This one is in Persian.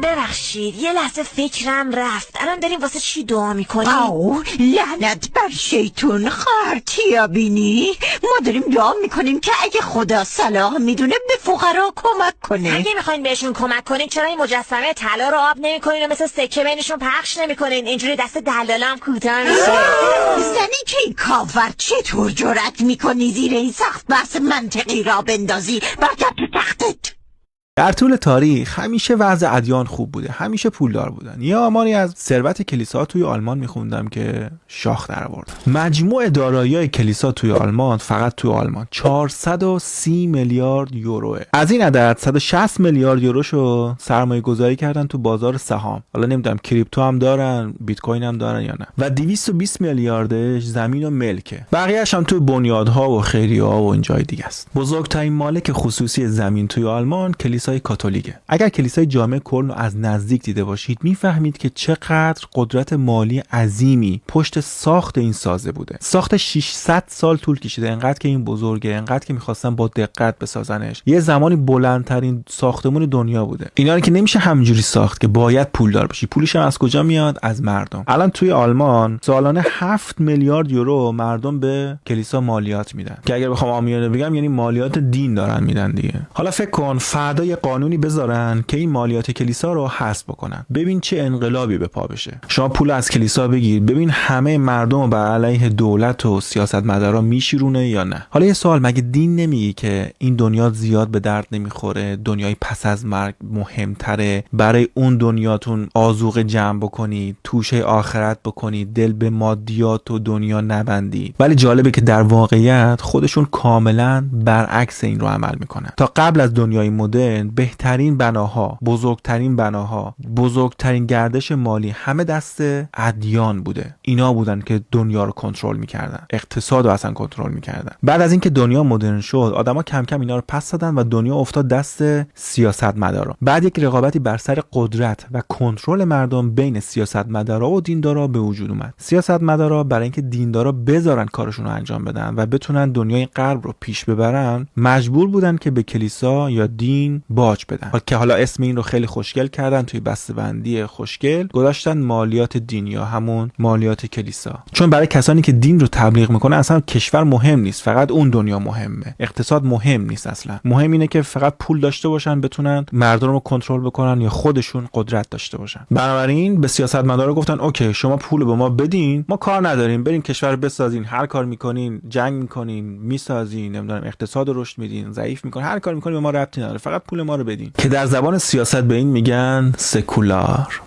ببخشید یه لحظه فکرم رفت. الان داریم واسه چی دعا میکنیم؟ آو لعنت بر شیطون خارتیا بینی. ما داریم دعا میکنیم که اگه خدا صلاح میدونه به فقرا کمک کنه. اگه میخواین بهشون کمک کنین چرا این مجسمه طلا رو آب نمیکنین و مثل سکه بینشون پخش نمیکنین؟ اینجوری دست دلالام کوتاه میشه. زنی که این کافر چطور جرأت میکنی زیر این سخت بحث منطقی را بندازی؟ برگرد تو تختت. در طول تاریخ همیشه وضع ادیان خوب بوده، همیشه پولدار بودن. یه آماری از ثروت کلیسا توی آلمان میخوندم که شاخ در آورد. مجموع دارایی‌های کلیسا توی آلمان، فقط توی آلمان 430 میلیارد یوروه. از این عدد 160 میلیارد یوروشو سرمایه گذاری کردن تو بازار سهام. حالا نمیدونم کریپتو هم دارن، بیت کوین هم دارن یا نه. و 220 میلیاردش زمین و ملکه. بقیه‌اش هم توی بنیادها و خیریه‌ها و این جای دیگه است. بزرگترین مالک خصوصی زمین توی آلمان کلیسای کاتولیکه. اگر کلیسای جامع کلن رو از نزدیک دیده باشید میفهمید که چقدر قدرت مالی عظیمی پشت ساخت این سازه بوده. ساخت 600 سال طول کشیده، انقدر که این بزرگه، انقدر که میخواستن با دقت بسازنش. یه زمانی بلندترین ساختمون دنیا بوده. اینا رو که نمیشه همینجوری ساخت، که باید پولدار بشی. پولش هم از کجا میاد؟ از مردم. الان توی آلمان سالانه 7 میلیارد یورو مردم به کلیسا مالیات میدن، که اگر بخوام عامیانه بگم یعنی مالیات دین دارن میدن دیگه. حالا فکر کن فردا یه قانونی بذارن که این مالیات کلیسا رو حذف بکنن. ببین چه انقلابی به پا بشه. شما پول از کلیسا بگیر، ببین همه مردم رو بر علیه دولت و سیاستمدارا میشورونه یا نه. حالا یه سوال، مگه دین نمیگه که این دنیا زیاد به درد نمیخوره، دنیای پس از مرگ مهمتره، برای اون دنیاتون آذوقه جمع بکنید، توشه آخرت بکنید، دل به مادیات و دنیا نبندید؟ ولی جالبه که در واقعیت خودشون کاملا برعکس این رو عمل میکنن. تا قبل از دنیای مدرن بهترین بناها، بزرگترین بناها، بزرگترین گردش مالی همه دست ادیان بوده. اینا بودن که دنیا رو کنترل میکردن، اقتصاد رو اصلا کنترل میکردن. بعد از اینکه دنیا مدرن شد، آدما کم کم اینا رو پس دادن و دنیا افتاد دست سیاستمدارا. بعد یک رقابتی بر سر قدرت و کنترل مردم بین سیاستمدارا و دیندارا به وجود اومد. سیاستمدارا برای اینکه دیندارا بذارن کارشون رو انجام بدن و بتونن دنیای غرب رو پیش ببرن، مجبور بودن که به کلیسا یا دین باج بدن، که حالا اسم این رو خیلی خوشگل کردن، توی بسته‌بندی خوشگل گذاشتن مالیات دین یا همون مالیات کلیسا. چون برای کسانی که دین رو تبلیغ میکنه اصلا کشور مهم نیست، فقط اون دنیا مهمه. اقتصاد مهم نیست اصلا. مهم اینه که فقط پول داشته باشن، بتونن مردم رو کنترل بکنن یا خودشون قدرت داشته باشن. بنابراین به سیاستمدارا گفتن اوکی شما پول به ما بدین، ما کار نداریم، برین کشور بسازین، هر کار میکنین، جنگ میکنین، میسازین، نمیدونم اقتصاد رو رشد میدین، ضعیف میکنین، هر کار میکنین به ما ربطی نداره، فقط پول ما رو بدین. که در زبان سیاست به این میگن سکولار.